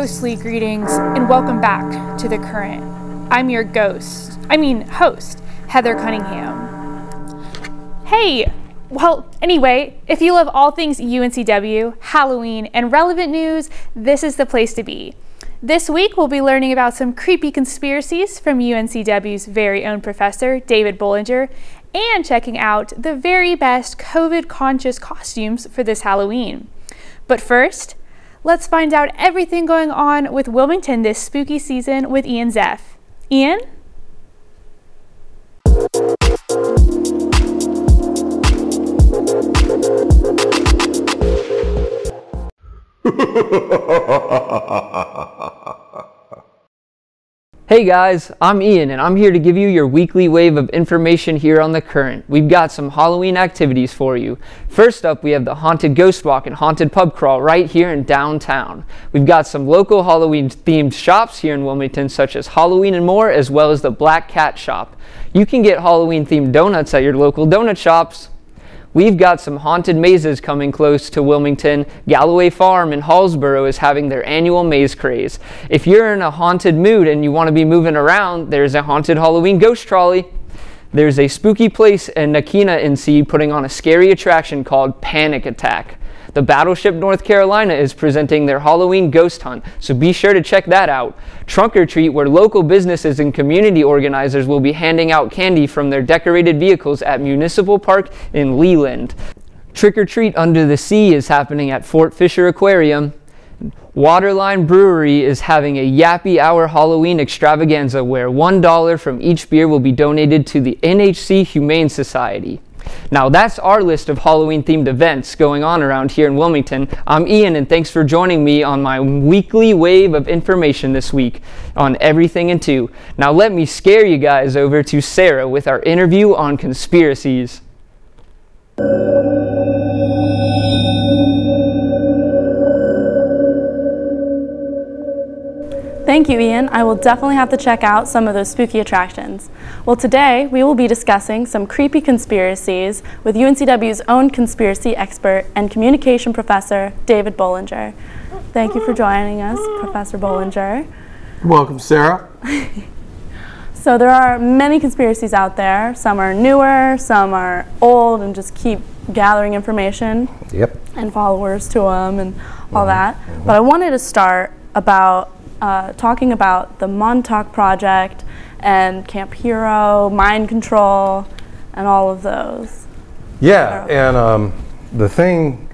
ghostly greetings and welcome back to The Current. I'm your host, Heather Cunningham. Hey, well, anyway, if you love all things UNCW, Halloween, and relevant news, this is the place to be. This week, we'll be learning about some creepy conspiracies from UNCW's very own professor, David Bollinger, and checking out the very best COVID-conscious costumes for this Halloween. But first, let's find out everything going on with Wilmington this spooky season with Ian Zeff. Ian? Hey guys, I'm Ian and I'm here to give you your weekly wave of information here on The Current. We've got some Halloween activities for you. First up, we have the Haunted Ghost Walk and Haunted Pub Crawl right here in downtown. We've got some local Halloween themed shops here in Wilmington such as Halloween and More, as well as the Black Cat Shop. You can get Halloween themed donuts at your local donut shops. We've got some haunted mazes coming close to Wilmington. Galloway Farm in Hallsboro is having their annual maze craze. If you're in a haunted mood and you want to be moving around, there's a haunted Halloween ghost trolley. There's a spooky place in Nakina, NC, putting on a scary attraction called Panic Attack. The Battleship North Carolina is presenting their Halloween ghost hunt, so be sure to check that out. Trunk or Treat, where local businesses and community organizers will be handing out candy from their decorated vehicles at Municipal Park in Leland. Trick or Treat Under the Sea is happening at Fort Fisher Aquarium. Waterline Brewery is having a Yappy Hour Halloween extravaganza where $1 from each beer will be donated to the NHC Humane Society. Now that's our list of Halloween themed events going on around here in Wilmington. I'm Ian and thanks for joining me on my weekly wave of information this week on Everything in 2. Now let me scare you guys over to Sarah with our interview on conspiracies. Thank you, Ian. I will definitely have to check out some of those spooky attractions. Well, today we will be discussing some creepy conspiracies with UNCW's own conspiracy expert and communication professor, David Bollinger. Thank you for joining us, Professor Bollinger. Welcome, Sarah. So there are many conspiracies out there. Some are newer, some are old and just keep gathering information and followers to them and all that. But I wanted to start about talking about the Montauk Project and Camp Hero, mind control, and all of those. Yeah, and the thing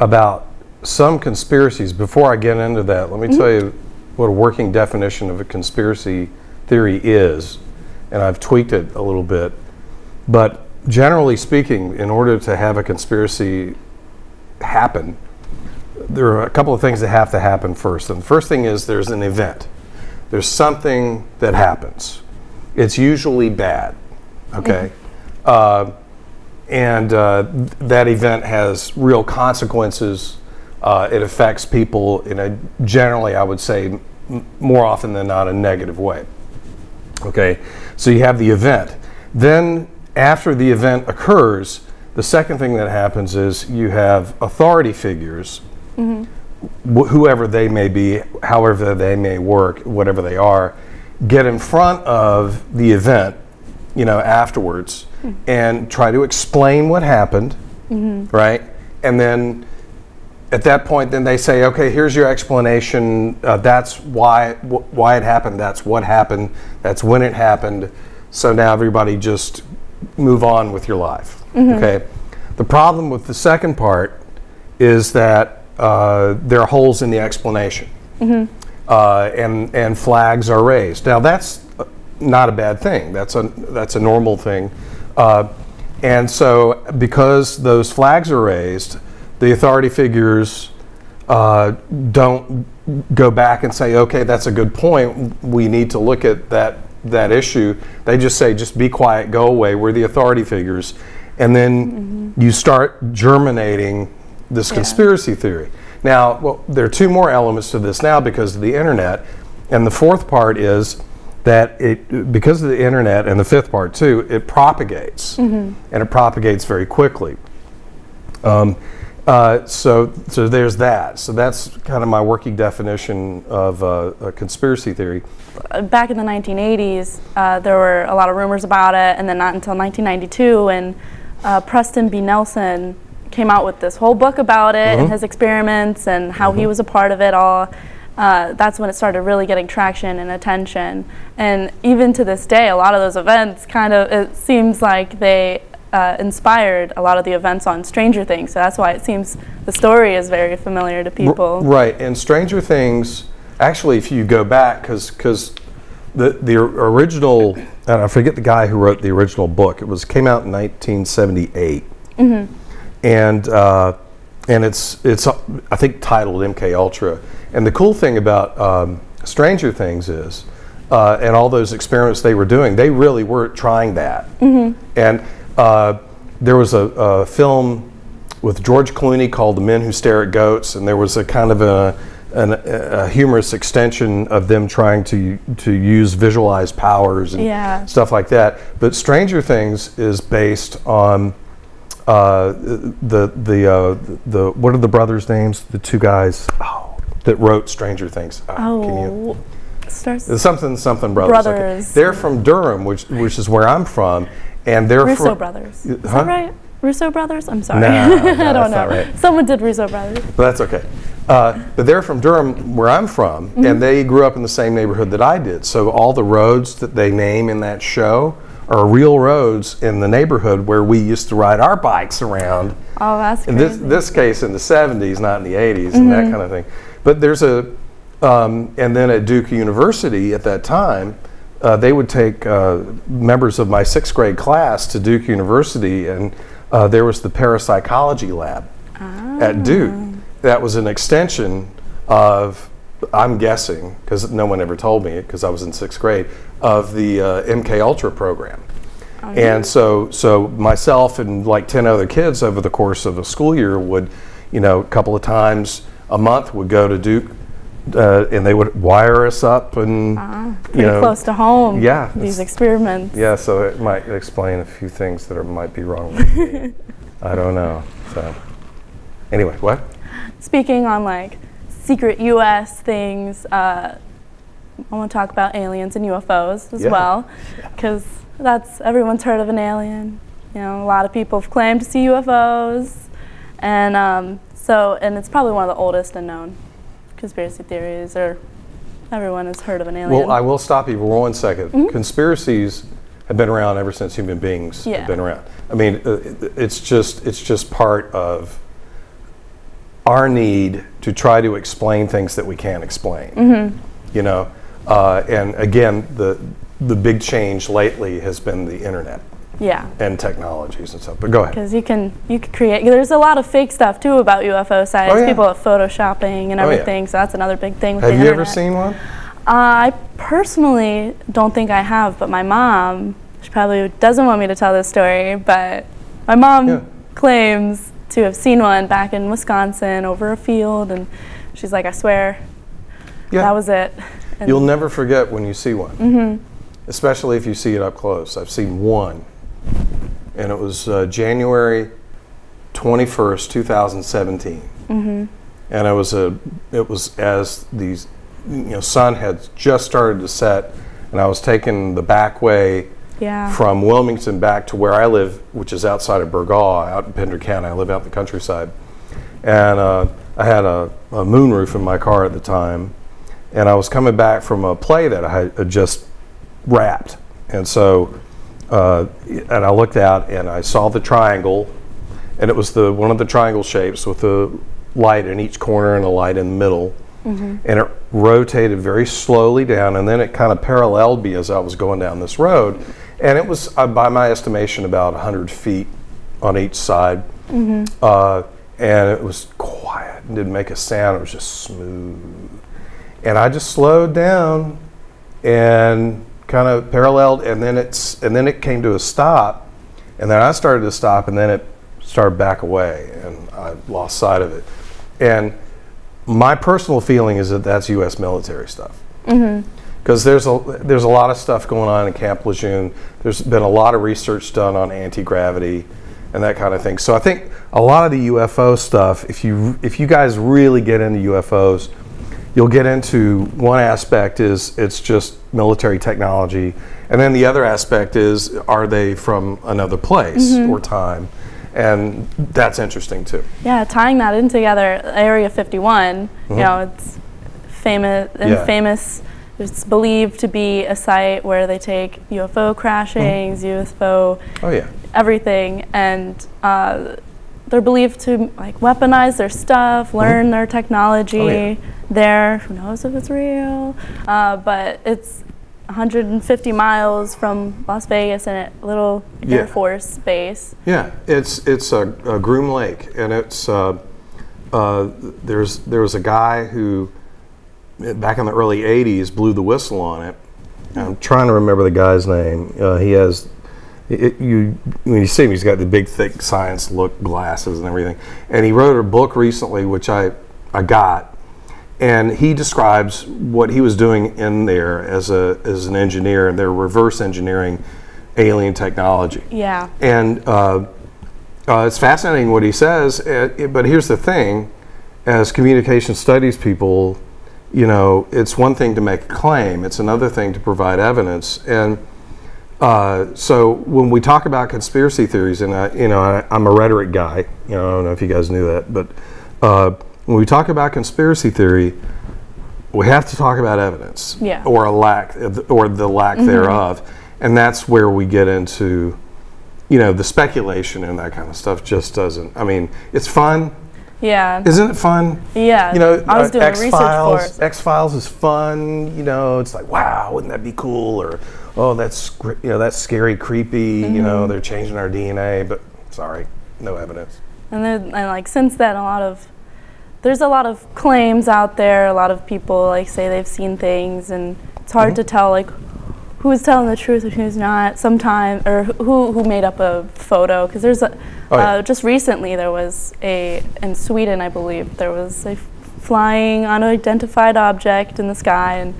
about some conspiracies, before I get into that, let me tell you what a working definition of a conspiracy theory is, and I've tweaked it a little bit. But generally speaking, in order to have a conspiracy happen, there are a couple of things that have to happen first. And the first thing is there's an event. There's something that happens. It's usually bad, okay? That event has real consequences. It affects people in a, generally, I would say, more often than not, a negative way. Okay, so you have the event. Then after the event occurs, the second thing that happens is you have authority figures, whoever they may be, however they may work, whatever they are, get in front of the event, you know, afterwards, and try to explain what happened, right? And then at that point, then they say, okay, here's your explanation. That's why it happened. That's what happened. That's when it happened. So now everybody just move on with your life. Okay. The problem with the second part is that there are holes in the explanation, and flags are raised. Now that's not a bad thing. That's a normal thing. And so because those flags are raised, the authority figures don't go back and say, okay, that's a good point. We need to look at that issue. They just say, just be quiet, go away. We're the authority figures. And then you start germinating this conspiracy theory. Now, well, there are two more elements to this now because of the internet. And the fourth part is that because of the internet, and the fifth part too, it propagates. And it propagates very quickly. So there's that. So that's kind of my working definition of a conspiracy theory. Back in the 1980s, there were a lot of rumors about it, and then not until 1992 when Preston B. Nelson came out with this whole book about it and his experiments and how he was a part of it all. That's when it started really getting traction and attention. And even to this day, a lot of those events it seems like they inspired a lot of the events on Stranger Things. So that's why it seems the story is very familiar to people. Right, and Stranger Things, actually, if you go back, because the original, and I forget the guy who wrote the original book. Came out in 1978, and it's I think titled MK Ultra. And the cool thing about Stranger Things is, and all those experiments they were doing, they really were trying that. And there was a film with George Clooney called The Men Who Stare at Goats, and there was a kind of a humorous extension of them trying to use visualized powers and stuff like that. But Stranger Things is based on the what are the brothers' names? The two guys that wrote Stranger Things. Something brothers. Okay. They're from Durham, which is where I'm from, and they're Russo brothers. Is that right? Russo brothers? I'm sorry. I don't know. Right. Someone did Russo brothers. But that's okay. But they're from Durham, where I'm from, and they grew up in the same neighborhood that I did. So all the roads that they name in that show are real roads in the neighborhood where we used to ride our bikes around. Oh, that's crazy. In this case, in the 70s, not in the 80s, and that kind of thing. But there's and then at Duke University at that time, they would take members of my 6th grade class to Duke University, and there was the parapsychology lab at Duke. That was an extension of, I'm guessing, because no one ever told me, because I was in 6th grade, of the MK Ultra program. And so myself and like 10 other kids over the course of a school year would, a couple of times a month would go to Duke, and they would wire us up and pretty close to home. Yeah, these experiments. Yeah, so it might explain a few things that might be wrong with me. I don't know. So anyway, what? Speaking on like secret U.S. things, I want to talk about aliens and UFOs as well, because everyone's heard of an alien. A lot of people have claimed to see UFOs, and and it's probably one of the oldest and known conspiracy theories, or everyone has heard of an alien. Well, I will stop you for 1 second. Conspiracies have been around ever since human beings have been around. I mean, it's just part of our need to try to explain things that we can't explain. And again, the big change lately has been the internet. And technologies and stuff. But go ahead. Because you can create. There's a lot of fake stuff too about UFO sightings. People are photoshopping and everything. So that's another big thing with the internet. Have you ever seen one? I personally don't think I have, but my mom, she probably doesn't want me to tell this story, but my mom claims to have seen one back in Wisconsin over a field, and she's like, I swear, that was it. And you'll never forget when you see one, especially if you see it up close. I've seen one, and it was January 21st, 2017, and it was as the sun had just started to set, and I was taking the back way from Wilmington back to where I live, which is outside of Burgaw, out in Pender County. I live out in the countryside, and I had a moonroof in my car at the time, and I was coming back from a play that I had just wrapped, and so and I looked out and I saw the triangle, and it was one of the triangle shapes with a light in each corner and a light in the middle, and it rotated very slowly down, and then it kind of paralleled me as I was going down this road, and it was by my estimation about 100 feet on each side, and it was quiet and didn't make a sound. It was just smooth, and I just slowed down and kind of paralleled, and then it came to a stop, and then I started to stop, and then it started back away, and I lost sight of it. And my personal feeling is that that's U.S. military stuff, because there's a lot of stuff going on in Camp Lejeune. There's been a lot of research done on anti-gravity, and that kind of thing. So I think a lot of the UFO stuff, if you guys really get into UFOs, you'll get into one aspect is it's just military technology, and then the other aspect is, are they from another place or time? And that's interesting too. Yeah, tying that in together, Area 51, you know, it's famous. It's believed to be a site where they take UFO crashings, UFO, everything, and they're believed to like weaponize their stuff, learn their technology there. Who knows if it's real? But it's 150 miles from Las Vegas and a little Air Force base. Yeah, it's a Groom Lake, and it's there was a guy who back in the early 80s blew the whistle on it. I'm trying to remember the guy's name. He has when you see him, he's got the big thick science look glasses and everything, and he wrote a book recently which I got. And he describes what he was doing in there as an engineer, and they're reverse engineering alien technology. Yeah. And it's fascinating what he says, but here's the thing, as communication studies people, you know, it's one thing to make a claim, it's another thing to provide evidence. And so when we talk about conspiracy theories, and I'm a rhetoric guy, you know, I don't know if you guys knew that, but when we talk about conspiracy theory, we have to talk about evidence, or the lack thereof, and that's where we get into, you know, the speculation and that kind of stuff. Just doesn't. I mean, it's fun. Yeah. Isn't it fun? Yeah. You know, I was doing research for it. X-Files is fun. You know, it's like, wow, wouldn't that be cool? Or, oh, that's scary, creepy. You know, they're changing our DNA, but sorry, no evidence. And like since then, there's a lot of claims out there. A lot of people like say they've seen things, and it's hard to tell like who's telling the truth and who's not. Sometimes, or who made up a photo. Because there's just recently there was in Sweden, I believe, there was a flying unidentified object in the sky, and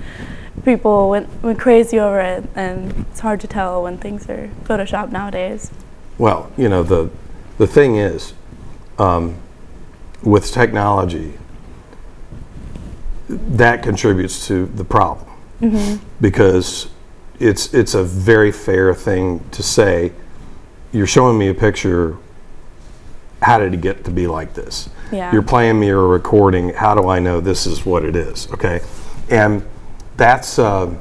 people went crazy over it. And it's hard to tell when things are photoshopped nowadays. Well, you know, the thing is, with technology, that contributes to the problem, because it's a very fair thing to say, you're showing me a picture, how did it get to be like this? You're playing me a recording, how do I know this is what it is? Okay, and that's a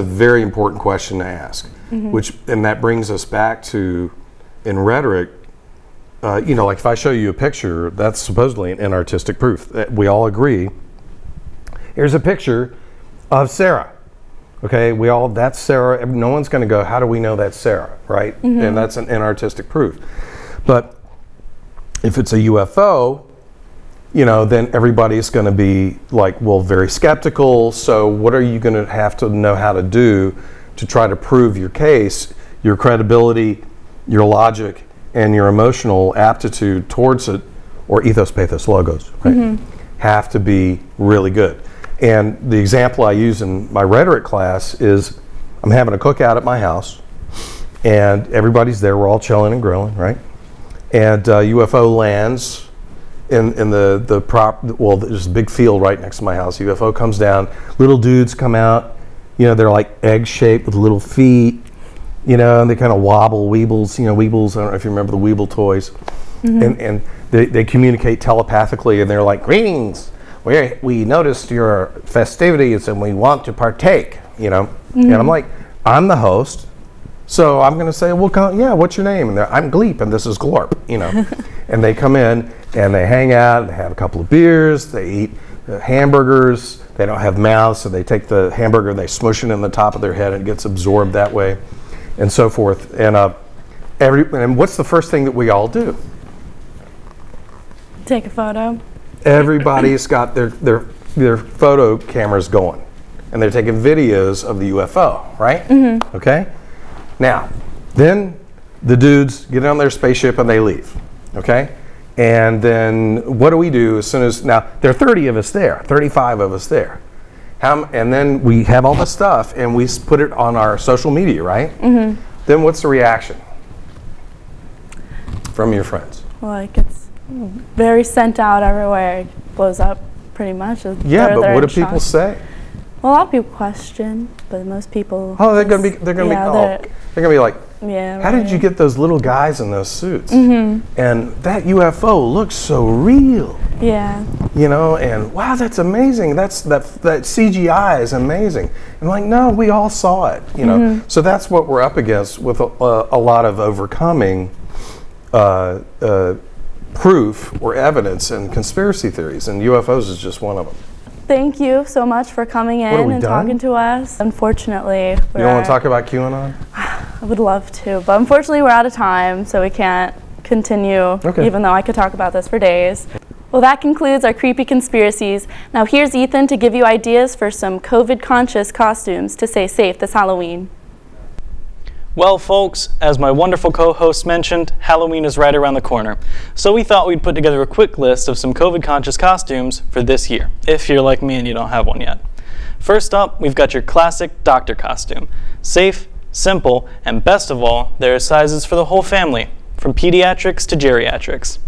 very important question to ask, and that brings us back to, in rhetoric, you know, like if I show you a picture, that's supposedly an inartistic proof. We all agree. Here's a picture of Sarah. Okay, that's Sarah. No one's going to go, how do we know that's Sarah, right? And that's an inartistic proof. But if it's a UFO, you know, then everybody's going to be like, well, very skeptical. So what are you going to have to know how to do to try to prove your case, your credibility, your logic, and your emotional aptitude towards it, or ethos, pathos, logos, right, have to be really good. And the example I use in my rhetoric class is, I'm having a cookout at my house, and everybody's there, we're all chilling and grilling, right? And UFO lands in well, there's a big field right next to my house. UFO comes down, little dudes come out, you know, they're like egg-shaped with little feet, you know, and they kind of wobble, Weebles, you know, Weebles, I don't know if you remember the Weeble toys. And they communicate telepathically, and they're like, greetings, we noticed your festivities and we want to partake, you know. And I'm like, I'm the host, so I'm going to say, well, yeah, what's your name? And I'm Gleep, and this is Glorp, you know. And they come in, and they hang out, and they have a couple of beers, they eat hamburgers, they don't have mouths, so they take the hamburger and they smush it in the top of their head, and it gets absorbed that way, and so forth. And what's the first thing that we all do? Take a photo. Everybody's got their photo cameras going, and they're taking videos of the UFO, right? Okay. Now, then the dudes get on their spaceship and they leave. Okay. And then what do we do as soon as, now there are 30 of us there, 35 of us there. And then we have all this stuff and we put it on our social media, right? Then what's the reaction? from your friends? Like, it's very sent out everywhere. It blows up pretty much. Yeah, but what do people say? Well, a lot of people question, but most people. Oh, they're gonna be like, yeah. How did you get those little guys in those suits? And that UFO looks so real. Yeah. You know, and wow, that's amazing. That CGI is amazing. And like, no, we all saw it. You know, so that's what we're up against with a lot of overcoming proof or evidence and conspiracy theories, and UFOs is just one of them. Thank you so much for coming in and talking to us. Unfortunately, you don't want to talk about QAnon? I would love to, but unfortunately we're out of time, so we can't continue, even though I could talk about this for days. Well, that concludes our creepy conspiracies. Now here's Ethan to give you ideas for some COVID-conscious costumes to stay safe this Halloween. Well, folks, as my wonderful co-host mentioned, Halloween is right around the corner. So we thought we'd put together a quick list of some COVID-conscious costumes for this year, if you're like me and you don't have one yet. First up, we've got your classic doctor costume. Safe, simple, and best of all, there are sizes for the whole family, from pediatrics to geriatrics.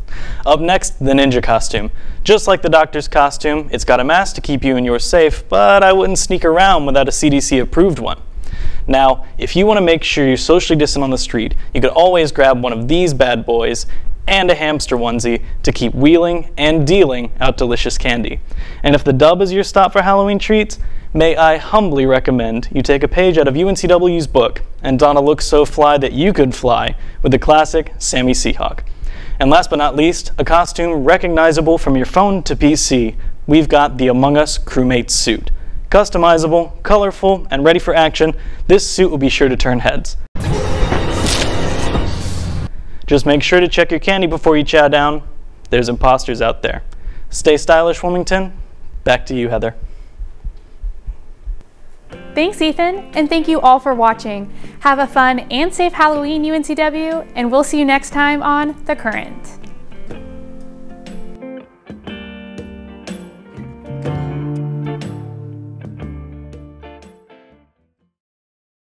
Up next, the ninja costume. Just like the doctor's costume, it's got a mask to keep you and yours safe, but I wouldn't sneak around without a CDC-approved one. Now, if you want to make sure you're socially distant on the street, you could always grab one of these bad boys and a hamster onesie to keep wheeling and dealing out delicious candy. And if the Dub is your stop for Halloween treats, may I humbly recommend you take a page out of UNCW's book and don a look so fly that you could fly with the classic Sammy Seahawk. And last but not least, a costume recognizable from your phone to PC. We've got the Among Us crewmate suit. Customizable, colorful, and ready for action, this suit will be sure to turn heads. Just make sure to check your candy before you chow down. There's imposters out there. Stay stylish, Wilmington. Back to you, Heather. Thanks, Ethan, and thank you all for watching. Have a fun and safe Halloween, UNCW, and we'll see you next time on The Current.